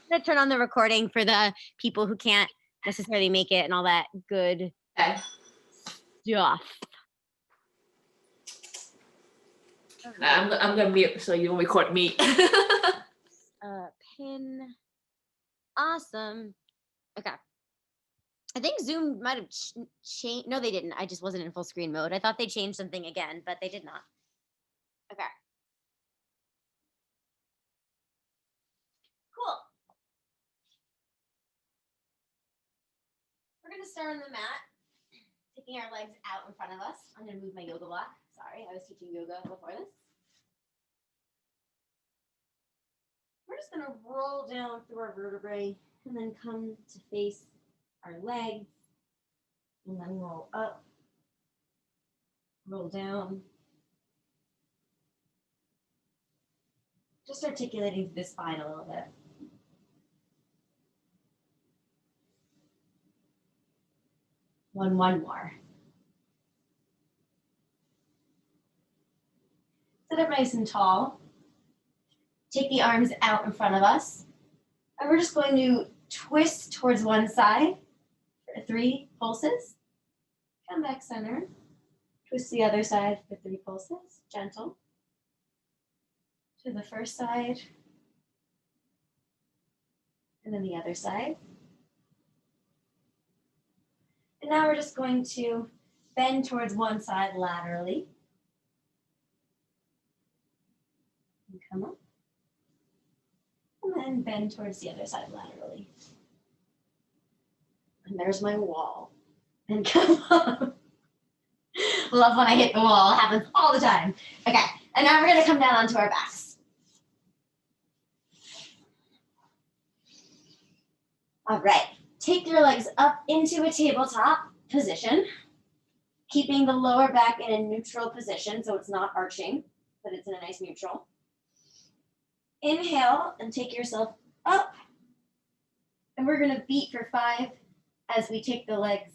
gonna turn on the recording for the people who can't necessarily make it and all that good Okay. stuff. I'm gonna mute so you don't record me. Pin. Awesome. Okay. I think Zoom might have changed. No, they didn't. I just wasn't in full screen mode. I thought they changed something again, but they did not. Okay. Cool. We're going to start on the mat, taking our legs out in front of us. I'm going to move my yoga block. Sorry, I was teaching yoga before this. We're just going to roll down through our vertebrae and then come to face our legs and then roll up, roll down. Just articulating the spine a little bit. One more. Sit up nice and tall. Take the arms out in front of us. And we're just going to twist towards one side for 3 pulses. Come back center. Twist the other side for 3 pulses. Gentle. To the first side. And then the other side. And now we're just going to bend towards one side laterally. And come up. And then bend towards the other side laterally. And there's my wall. And come up. Love when I hit the wall. It happens all the time. Okay, and now we're going to come down onto our backs. All right, take your legs up into a tabletop position, keeping the lower back in a neutral position, so it's not arching, but it's in a nice neutral. Inhale and take yourself up, and we're going to beat for 5 as we take the legs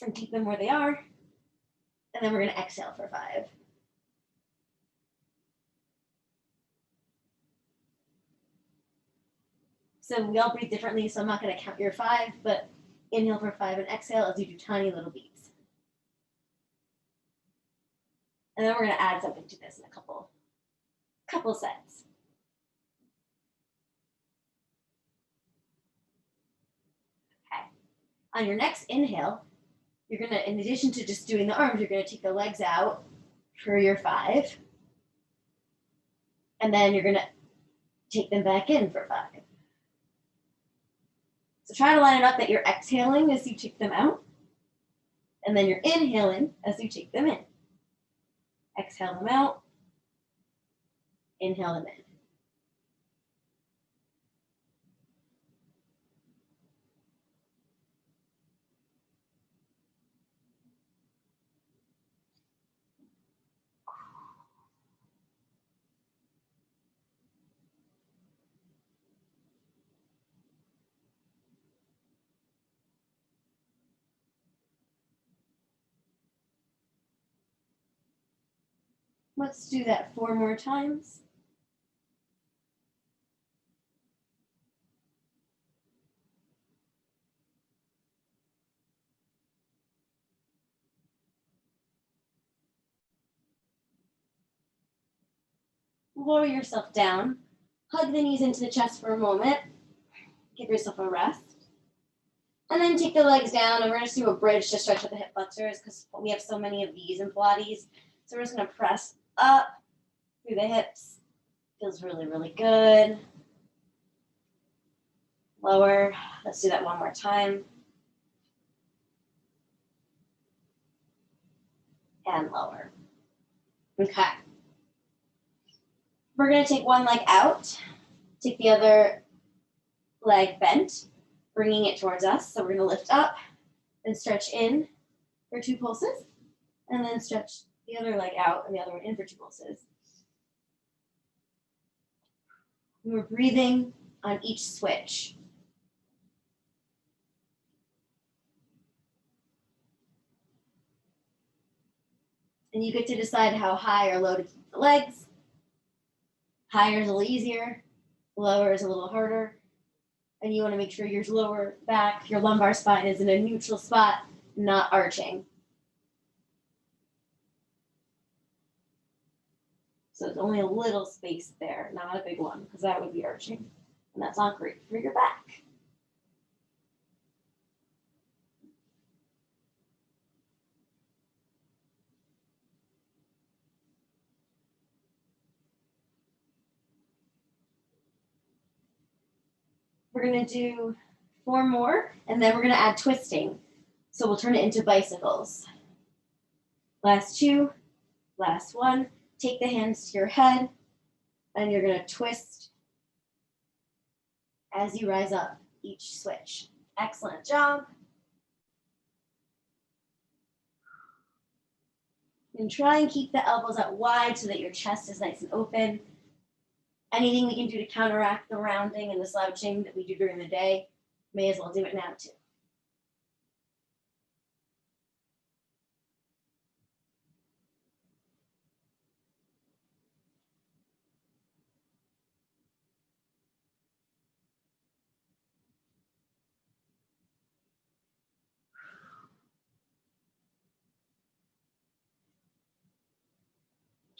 and keep them where they are, and then we're going to exhale for 5. So we all breathe differently, so I'm not going to count your 5, but inhale for 5 and exhale as you do tiny little beats. And then we're going to add something to this in a couple sets. Okay. On your next inhale, you're going to, in addition to just doing the arms, you're going to take the legs out for your 5. And then you're going to take them back in for 5. So try to line it up that you're exhaling as you take them out. And then you're inhaling as you take them in. Exhale them out. Inhale them in. Let's do that 4 more times. Lower yourself down. Hug the knees into the chest for a moment. Give yourself a rest. And then take the legs down, and we're going to do a bridge to stretch out the hip flexors because we have so many of these in Pilates. So we're just going to press up through the hips. Feels really, really good. Lower. Let's do that one more time. And lower. Okay. We're going to take one leg out. Take the other leg bent, bringing it towards us. So we're going to lift up and stretch in for 2 pulses, and then stretch the other leg out and the other one in for 2 pulses. We're breathing on each switch. And you get to decide how high or low to keep the legs. Higher is a little easier, Lower is a little harder. And you want to make sure your lower back, your lumbar spine is in a neutral spot, not arching. So there's only a little space there, not a big one, because that would be arching. And that's not great for your back. We're going to do 4 more, and then we're going to add twisting. So we'll turn it into bicycles. Last 2, last 1. Take the hands to your head, and you're going to twist as you rise up each switch. Excellent job. And try and keep the elbows out wide so that your chest is nice and open. Anything we can do to counteract the rounding and the slouching that we do during the day, may as well do it now too.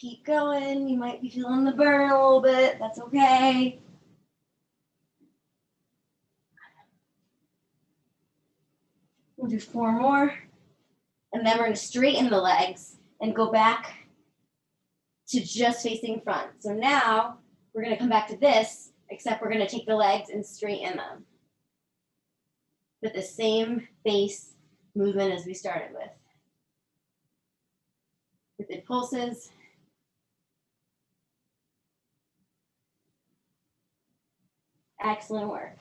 Keep going. You might be feeling the burn a little bit. That's okay. We'll do 4 more. And then we're going to straighten the legs and go back to just facing front. So now we're going to come back to this, except we're going to take the legs and straighten them with the same base movement as we started with. With pulses. Excellent work.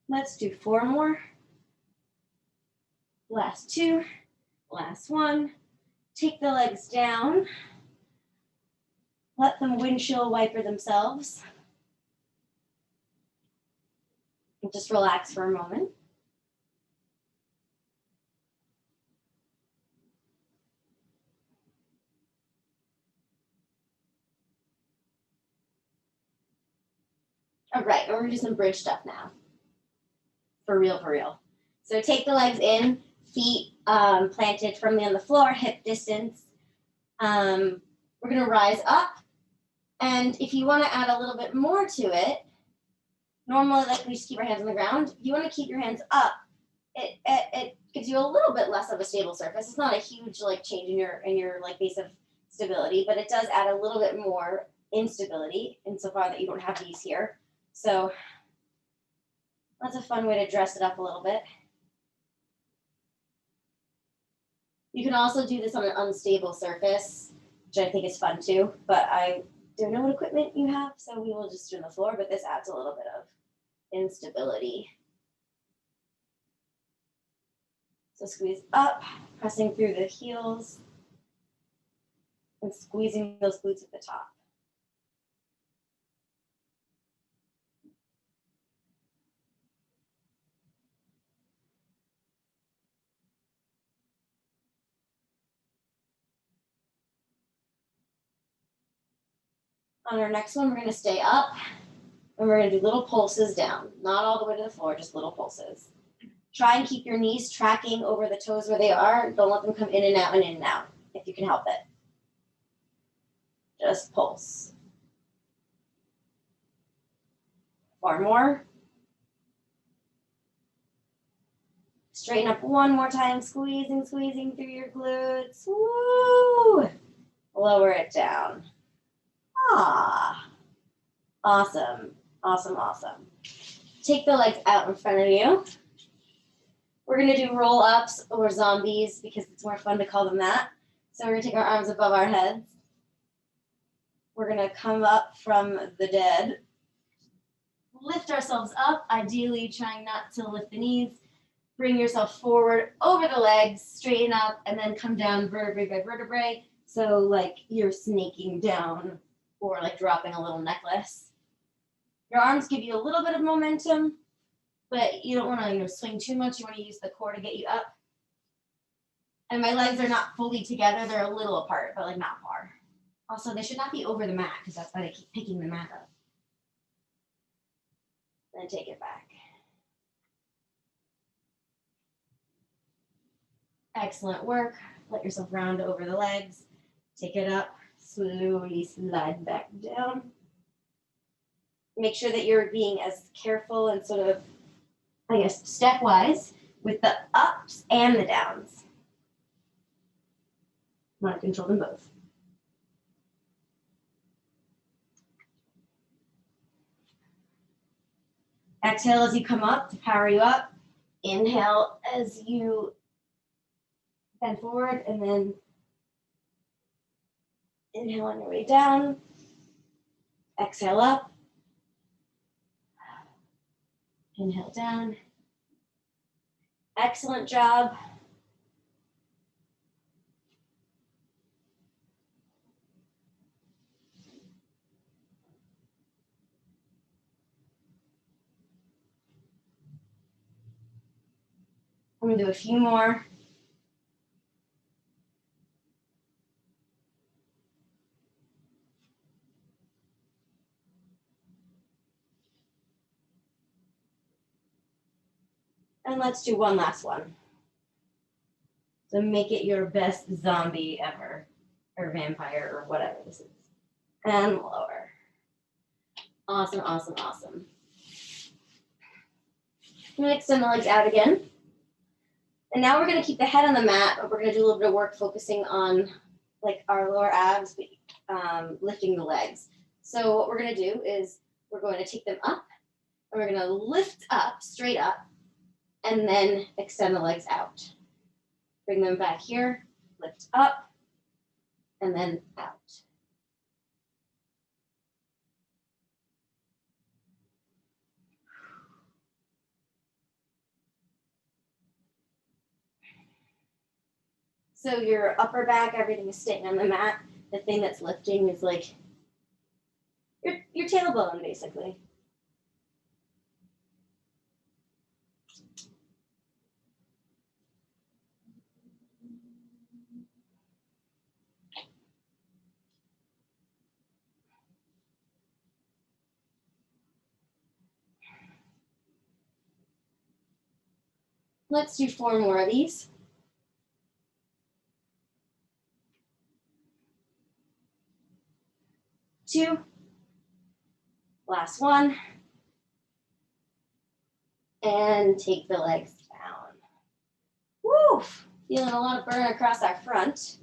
Let's do 4 more. Last 2, last 1. Take the legs down. Let them windshield wiper themselves. And just relax for a moment. All right, we're gonna do some bridge stuff now. For real, for real. So take the legs in, feet planted firmly on the floor, hip distance. We're gonna rise up. And if you wanna add a little bit more to it, normally like we just keep our hands on the ground. If you wanna keep your hands up, it gives you a little bit less of a stable surface. It's not a huge like change in your like base of stability, but it does add a little bit more instability insofar that you don't have these here. So that's a fun way to dress it up a little bit. You can also do this on an unstable surface, which I think is fun too, but I don't know what equipment you have, so we will just do on the floor, but this adds a little bit of instability. So squeeze up, pressing through the heels, and squeezing those glutes at the top. On our next one, we're going to stay up, and we're going to do little pulses down. Not all the way to the floor, just little pulses. Try and keep your knees tracking over the toes where they are. Don't let them come in and out and in and out, if you can help it. Just pulse. 4 more. Straighten up 1 more time, squeezing through your glutes. Woo! Lower it down. Ah, awesome, awesome, awesome. Take the legs out in front of you. We're gonna do roll-ups or zombies because it's more fun to call them that. So we're gonna take our arms above our heads. We're gonna come up from the dead. lift ourselves up, ideally trying not to lift the knees. Bring yourself forward over the legs, straighten up, and then come down vertebrae by vertebrae. So like you're snaking down or like dropping a little necklace. Your arms give you a little bit of momentum, but you don't want to swing too much. You want to use the core to get you up. And my legs are not fully together. They're a little apart, but like not far. Also, they should not be over the mat because that's why they keep picking the mat up. Then take it back. Excellent work. Let yourself round over the legs. Take it up. Slowly slide back down. Make sure that you're being as careful and sort of, I guess, stepwise with the ups and the downs. You want to control them both. Exhale as you come up to power you up. Inhale as you bend forward, and then inhale on your way down. Exhale up. Inhale down. Excellent job. I'm going to do a few more. And let's do one last one. So make it your best zombie ever, or vampire, or whatever this is. And lower. Awesome, awesome, awesome. I'm going to extend the legs out again. And now we're going to keep the head on the mat, but we're going to do a little bit of work focusing on like our lower abs, lifting the legs. So what we're going to do is we're going to take them up, and we're going to lift up, straight up, and then extend the legs out. Bring them back here, lift up, and then out. So your upper back, everything is staying on the mat. The thing that's lifting is like your tailbone, basically. Let's do 4 more of these. Two. Last one. And take the legs down. Woo! Feeling a lot of burn across our front.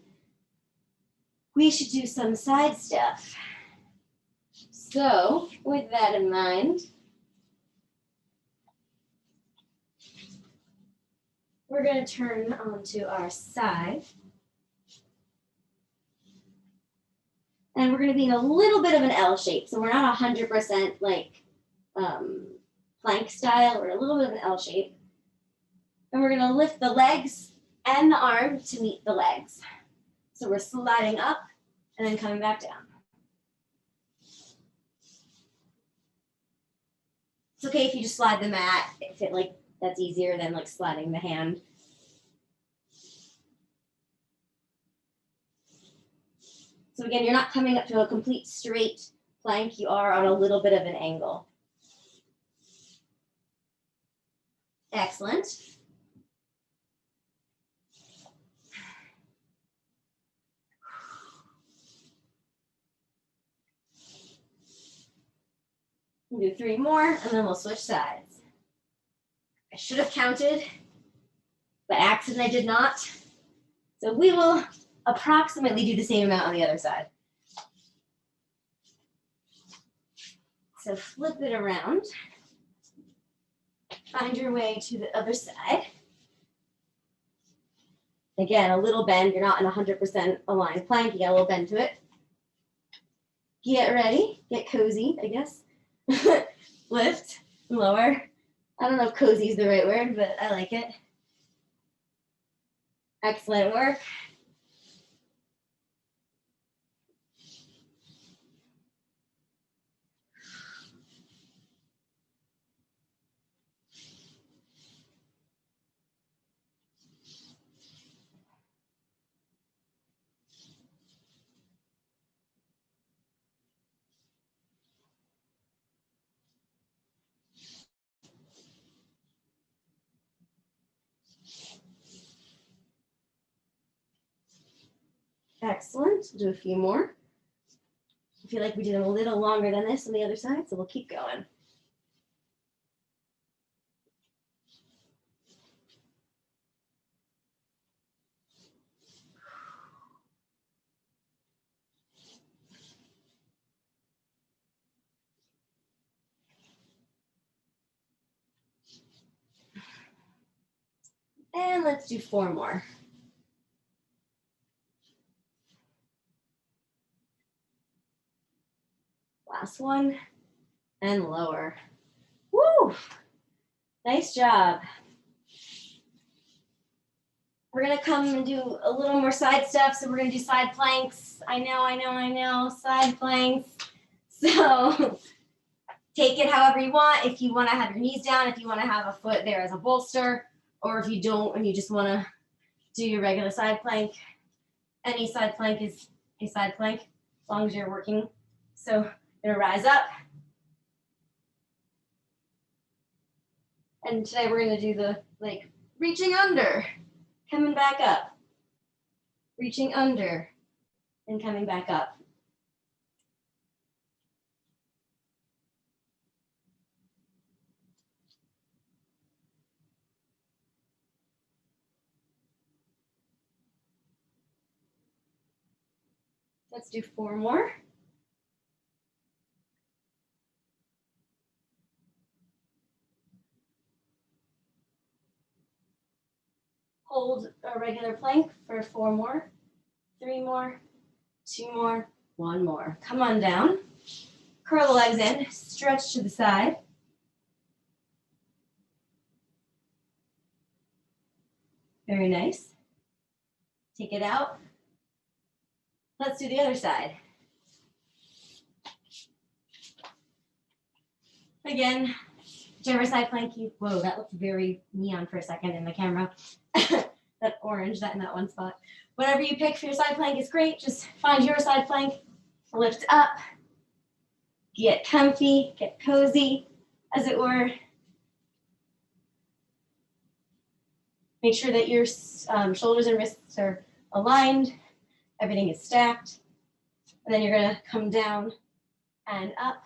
We should do some side stuff. So, with that in mind, we're going to turn onto our side. And we're going to be in a little bit of an L shape. So we're not 100% like plank style. We're a little bit of an L shape. And we're going to lift the legs and the arm to meet the legs. So we're sliding up and then coming back down. It's okay if you just slide the mat, if it like that's easier than like sliding the hand. So again, you're not coming up to a complete straight plank, you are on a little bit of an angle. Excellent. We'll do 3 more, and then we'll switch sides. I should have counted, by accident I did not. So we will approximately do the same amount on the other side. So flip it around. Find your way to the other side. Again, a little bend. You're not in 100% aligned plank. You got a little bend to it. Get ready. Get cozy, I guess. lift, lower. I don't know if cozy is the right word, but I like it. Excellent work. Excellent. We'll do a few more. I feel like we did a little longer than this on the other side, so we'll keep going. And let's do 4 more. Last one, and lower. Woo! Nice job. We're gonna come and do a little more side stuff. So we're gonna do side planks. I know, side planks. So take it however you want. If you wanna have your knees down, if you wanna have a foot there as a bolster, or if you don't and you just wanna do your regular side plank, any side plank is a side plank as long as you're working. So you're gonna rise up. And today we're gonna do the like reaching under, coming back up, reaching under, and coming back up. Let's do 4 more. Hold a regular plank for 4 more, 3 more, 2 more, 1 more. Come on down. Curl the legs in, stretch to the side. Very nice. Take it out. Let's do the other side. Again, whichever side plank you, whoa, that looked very neon for a second in the camera. That orange, that in that one spot. Whatever you pick for your side plank is great. Just find your side plank, lift up, get comfy, get cozy, as it were. Make sure that your shoulders and wrists are aligned, everything is stacked. And then you're gonna come down and up.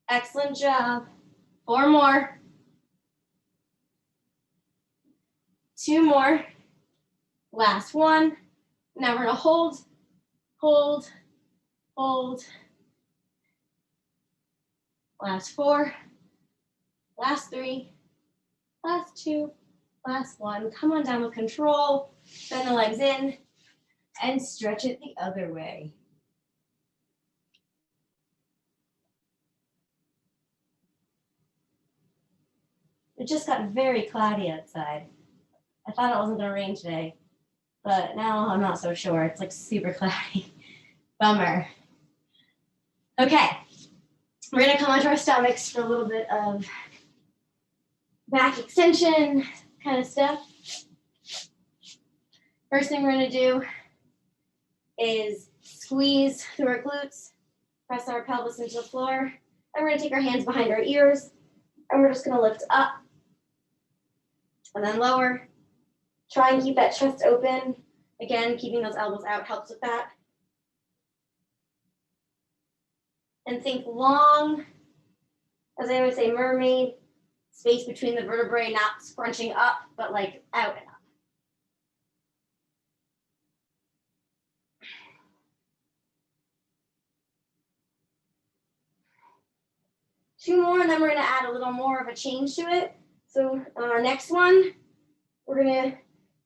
Excellent job. 4 more. 2 more. Last one. Now we're gonna hold, hold, hold. Last 4. Last 3. Last 2. Last 1. Come on down with control. Bend the legs in and stretch it the other way. It just got very cloudy outside. I thought it wasn't gonna rain today, but now I'm not so sure. It's like super cloudy. Bummer. Okay, we're gonna come onto our stomachs for a little bit of back extension kind of stuff. First thing we're gonna do is squeeze through our glutes, press our pelvis into the floor, and we're gonna take our hands behind our ears, and we're just gonna lift up and then lower. Try and keep that chest open. Again, keeping those elbows out helps with that. And think long, as I always say, mermaid, space between the vertebrae, not scrunching up, but like out and up. 2 more, and then we're gonna add a little more of a change to it. So on our next one, we're gonna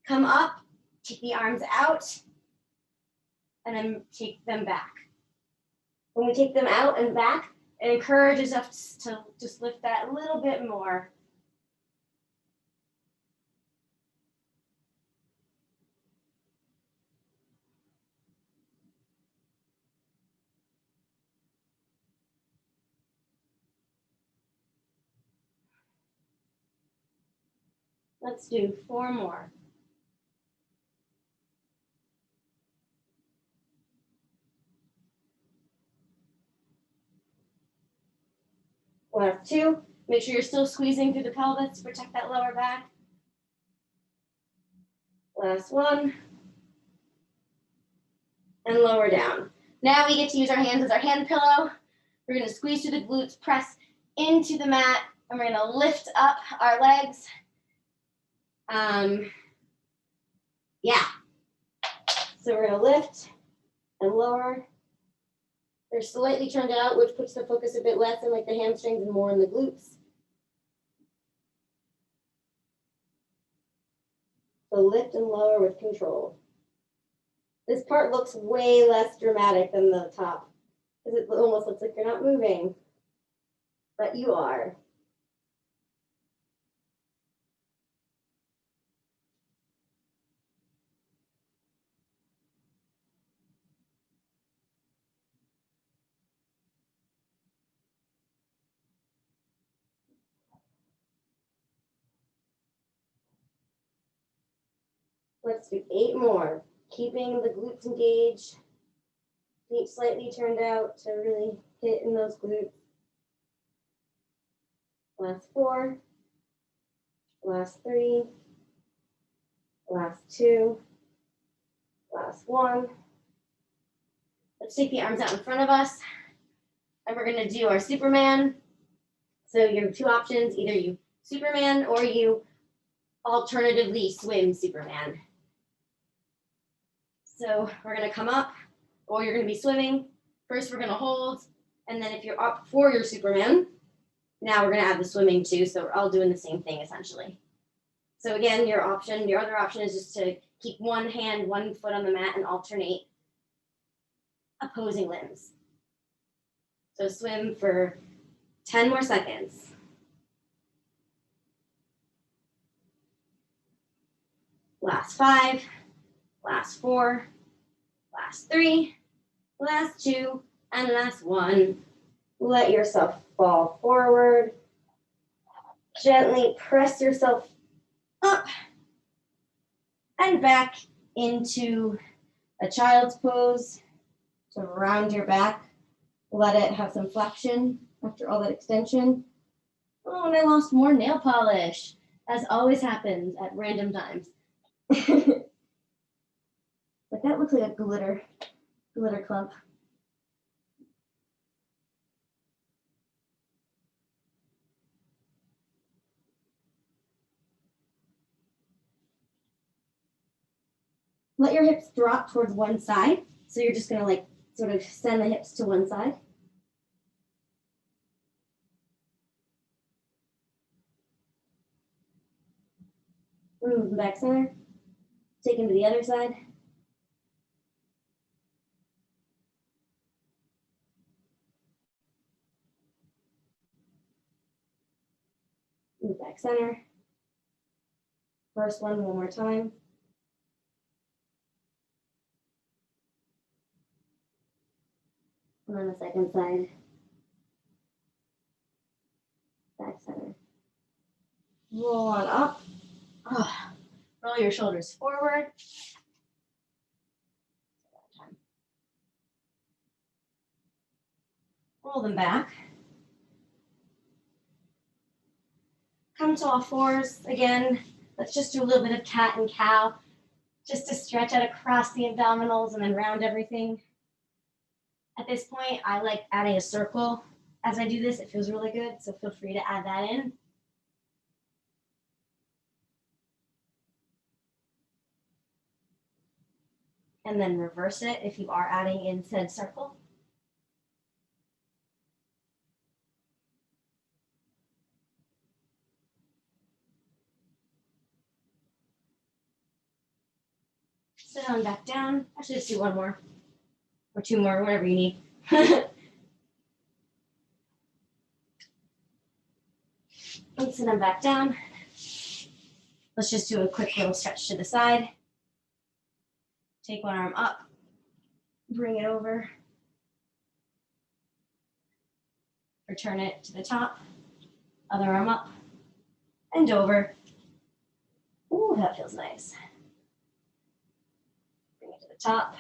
come up, take the arms out, and then take them back. When we take them out and back, it encourages us to just lift that a little bit more. Let's do 4 more. Last 2. Make sure you're still squeezing through the pelvis to protect that lower back. Last 1. And lower down. Now we get to use our hands as our hand pillow. We're going to squeeze through the glutes, press into the mat, and we're going to lift up our legs. Yeah. So we're going to lift and lower. They're slightly turned out, which puts the focus a bit less in like the hamstrings and more in the glutes. So lift and lower with control. This part looks way less dramatic than the top because it almost looks like you're not moving, but you are. Let's do 8 more. Keeping the glutes engaged, feet slightly turned out to really hit in those glutes. Last 4, last 3, last 2, last 1. Let's take the arms out in front of us, and we're going to do our Superman. So you have 2 options, either you Superman or you alternatively swim Superman. So we're going to come up, or you're going to be swimming. First, we're going to hold, and then if you're up for your Superman, now we're going to add the swimming too. So we're all doing the same thing essentially. So again, your other option is just to keep one hand, 1 foot on the mat and alternate opposing limbs. So swim for 10 more seconds. Last 5, last 4, last 3, last 2, and last 1. Let yourself fall forward. Gently press yourself up and back into a child's pose. So round your back. Let it have some flexion after all that extension. Oh, and I lost more nail polish, as always happens at random times. Like that looks like a glitter clump. Let your hips drop towards one side. So you're just gonna like sort of send the hips to one side. Move back center. Take them to the other side. Move back center. First one more time. And on the second side. Back center. Roll on up. Oh, roll your shoulders forward. Roll them back. Come to all fours again. Let's just do a little bit of cat and cow, just to stretch out across the abdominals and then round everything. At this point, I like adding a circle as I do this. It feels really good, so feel free to add that in. And then reverse it if you are adding in said circle. Sit on back down. Actually, let's do one more or two more, whatever you need. And sit on back down. Let's just do a quick little stretch to the side. Take one arm up, bring it over. Return it to the top. Other arm up and over. Ooh, that feels nice. Bring it to the top.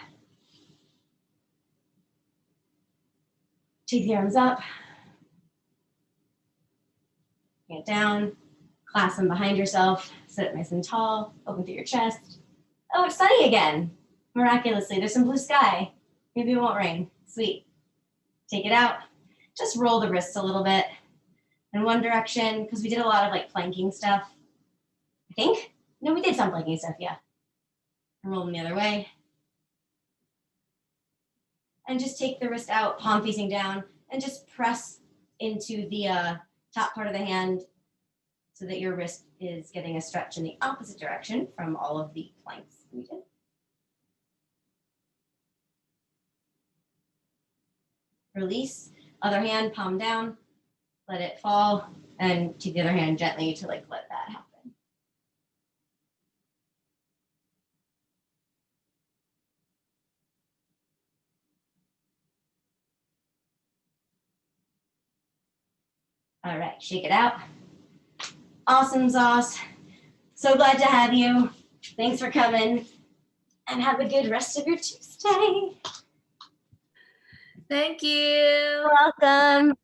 Take the arms up. Bring it down. Clasp them behind yourself. Sit up nice and tall. Open through your chest. Oh, it's sunny again. Miraculously, there's some blue sky. Maybe it won't rain. Sweet. Take it out. Just roll the wrists a little bit in one direction because we did a lot of like planking stuff. I think. No, we did some planking stuff, yeah. And roll them the other way. And just take the wrist out, palm facing down, and just press into the top part of the hand so that your wrist is getting a stretch in the opposite direction from all of the planks we did. Release, other hand, palm down, let it fall, and take the other hand gently to like let that happen. All right, shake it out. Awesome sauce. So glad to have you. Thanks for coming and have a good rest of your Tuesday. Thank you. Welcome.